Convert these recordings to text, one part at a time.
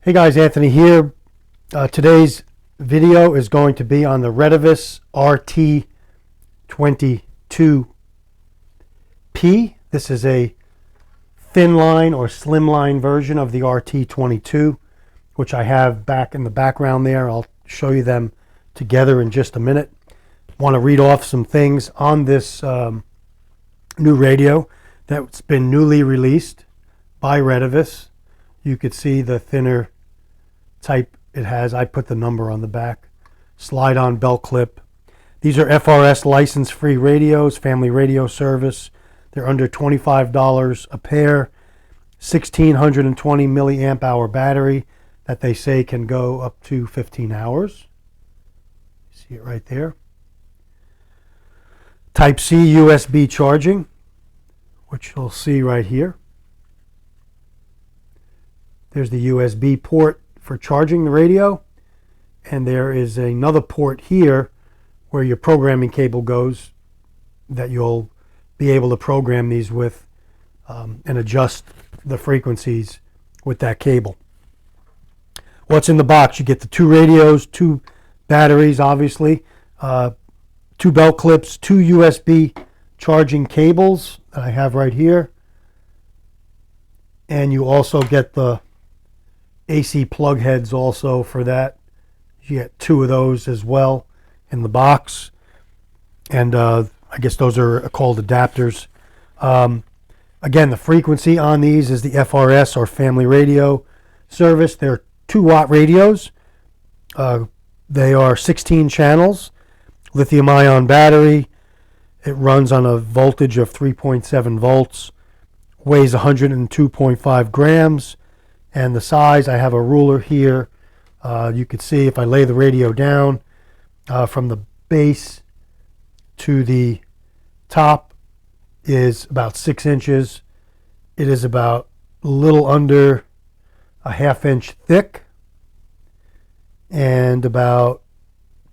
Hey guys, Anthony here. Today's video is going to be on the Retevis RT22P. This is a thin line or slim line version of the RT22, which I have back in the background there. I'll show you them together in just a minute. I want to read off some things on this new radio that's been newly released by Retevis. You could see the thinner type it has. I put the number on the back. Slide on belt clip. These are FRS license free radios, family radio service. They're under $25 a pair. 1620 milliamp hour battery that they say can go up to 15 hours. See it right there. Type-C USB charging, which you'll see right here. There's the USB port for charging the radio, and there is another port here where your programming cable goes that you'll be able to program these with and adjust the frequencies with that cable. What's in the box? You get the two radios, two batteries, obviously, two belt clips, two USB charging cables that I have right here, and you also get the AC plug heads also for that. You get two of those as well in the box, and I guess those are called adapters. Again, the frequency on these is the FRS or family radio service. They're 2-watt radios. They are 16 channels, lithium ion battery. It runs on a voltage of 3.7 volts, weighs 102.5 grams. And the size, I have a ruler here. You can see if I lay the radio down from the base to the top is about 6 inches. It is about a little under a ½ inch thick and about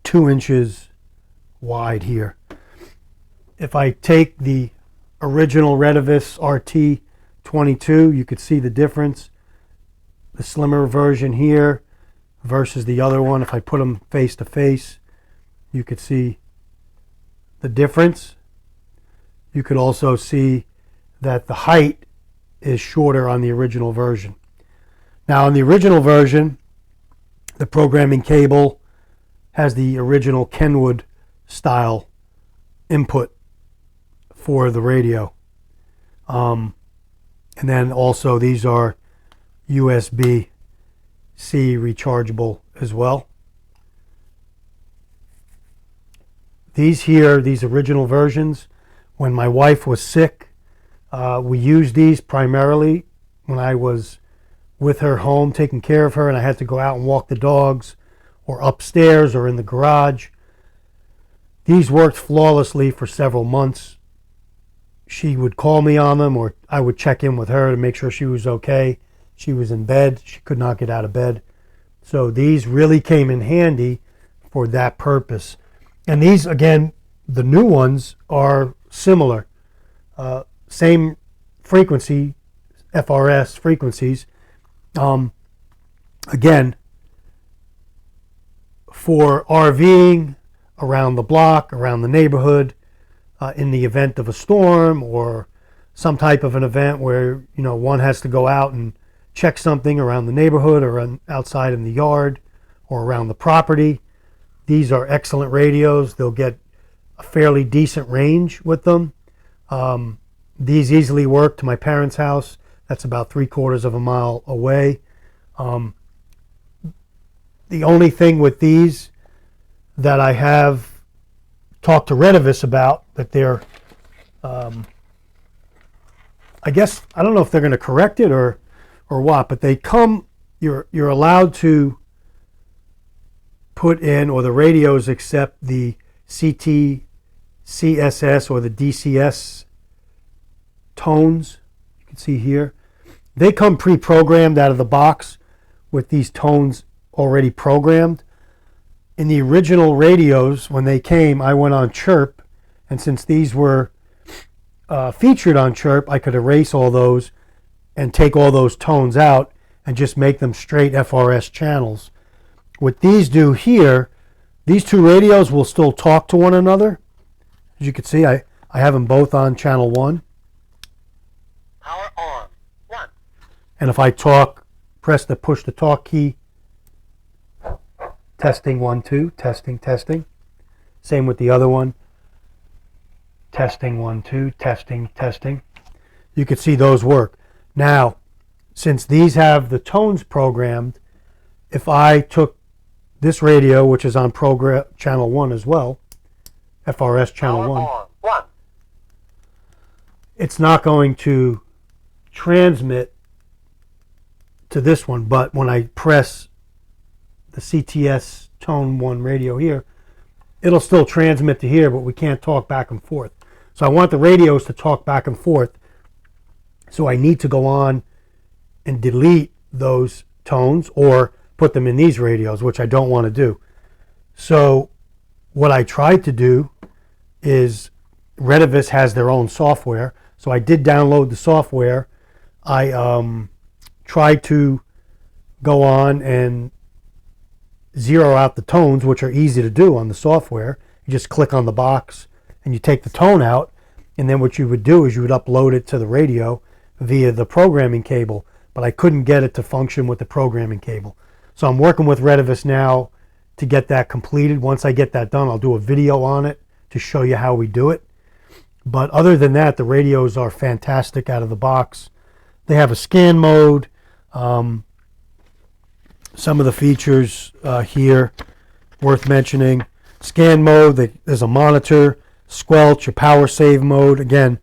2 inches wide here. If I take the original Retevis RT22, you could see the difference. The slimmer version here versus the other one. If I put them face to face, you could see the difference. You could also see that the height is shorter on the original version. Now on the original version, the programming cable has the original Kenwood style input for the radio. And then also these are USB-C rechargeable as well. These original versions, when my wife was sick, we used these primarily when I was with her home taking care of her and I had to go out and walk the dogs or upstairs or in the garage. These worked flawlessly for several months. She would call me on them, or I would check in with her to make sure she was okay. She was in bed. She could not get out of bed. So these really came in handy for that purpose. And these, again, the new ones are similar. Same frequency, FRS frequencies. Again, for RVing around the block, around the neighborhood, in the event of a storm or some type of an event where, one has to go out and check something around the neighborhood or outside in the yard or around the property. These are excellent radios. They'll get a fairly decent range with them. These easily work to my parents' house. That's about 3/4 of a mile away. The only thing with these that I have talked to Retevis about, that they're, I guess, I don't know if they're going to correct it or what, but they come, you're allowed to put in, or the radios accept the CSS or the DCS tones. You can see here. They come pre-programmed out of the box with these tones already programmed. In the original radios, when they came, I went on Chirp, and since these were featured on Chirp, I could erase all those and take all those tones out and just make them straight FRS channels. What these do here, these two radios will still talk to one another. As you can see, I have them both on channel 1. Power on. 1. And if I talk, push the talk key. Testing 1, 2, testing, testing. Same with the other one. Testing 1, 2, testing, testing. You can see those work. Now, since these have the tones programmed, if I took this radio, which is on program channel 1 as well, FRS channel 1, it's not going to transmit to this one, but when I press the CTS tone 1 radio here, it'll still transmit to here, but we can't talk back and forth. So I want the radios to talk back and forth. So I need to go on and delete those tones or put them in these radios, which I don't want to do. So what I tried to do is, Retevis has their own software. So I did download the software. I tried to go on and zero out the tones, which are easy to do on the software. You just click on the box and you take the tone out, and then what you would do is you would upload it to the radio via the programming cable, but I couldn't get it to function with the programming cable. So I'm working with Retevis now to get that completed. Once I get that done, I'll do a video on it to show you how we do it. But other than that, the radios are fantastic out of the box. They have a scan mode. Some of the features here worth mentioning. Scan mode, there's a monitor, squelch, a power save mode. Again,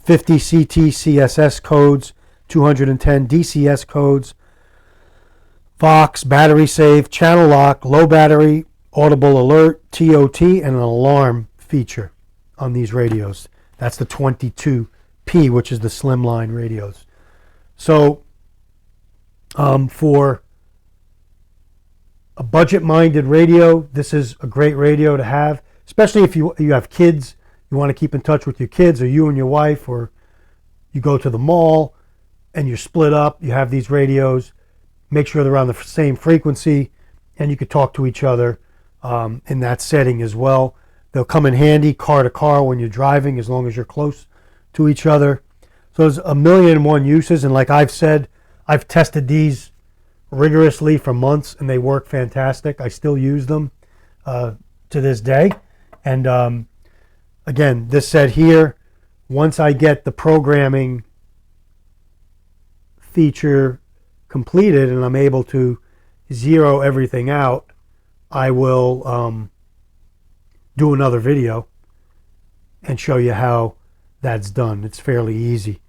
50 CT CSS codes, 210 DCS codes, Vox, battery save, channel lock, low battery, audible alert, TOT, and an alarm feature on these radios. That's the 22P, which is the slimline radios. So for a budget-minded radio, this is a great radio to have, especially if you have kids, you want to keep in touch with your kids, or you and your wife, or you go to the mall and you're split up, you have these radios, make sure they're on the same frequency, and you could talk to each other in that setting as well. They'll come in handy car to car when you're driving, as long as you're close to each other. So there's 1,000,001 uses, and like I've said, I've tested these rigorously for months, and they work fantastic. I still use them to this day. And again, this said here, once I get the programming feature completed and I'm able to zero everything out, I will do another video and show you how that's done. It's fairly easy.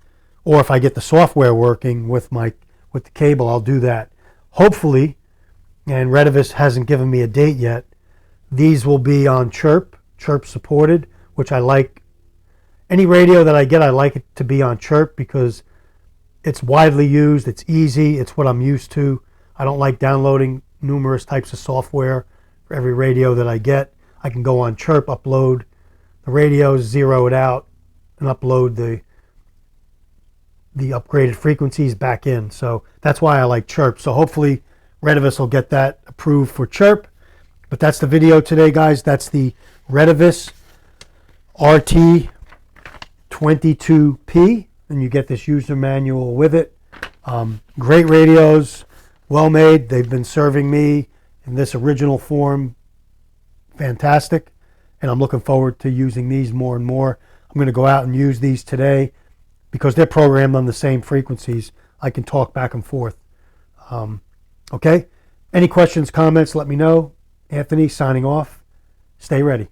Or if I get the software working with the cable, I'll do that. Hopefully, and Retevis hasn't given me a date yet, these will be on Chirp supported, which I like. Any radio that I get, I like it to be on Chirp because it's widely used, it's easy, it's what I'm used to. I don't like downloading numerous types of software for every radio that I get. I can go on Chirp, upload the radios, zero it out, and upload the upgraded frequencies back in. So that's why I like Chirp. So hopefully Retevis will get that approved for Chirp. But that's the video today, guys. That's the Retevis RT22P, and you get this user manual with it. Great radios, well made. They've been serving me in this original form fantastic, and I'm looking forward to using these more and more. I'm going to go out and use these today because they're programmed on the same frequencies. I can talk back and forth. Okay? Any questions, comments, let me know. Anthony signing off. Stay ready.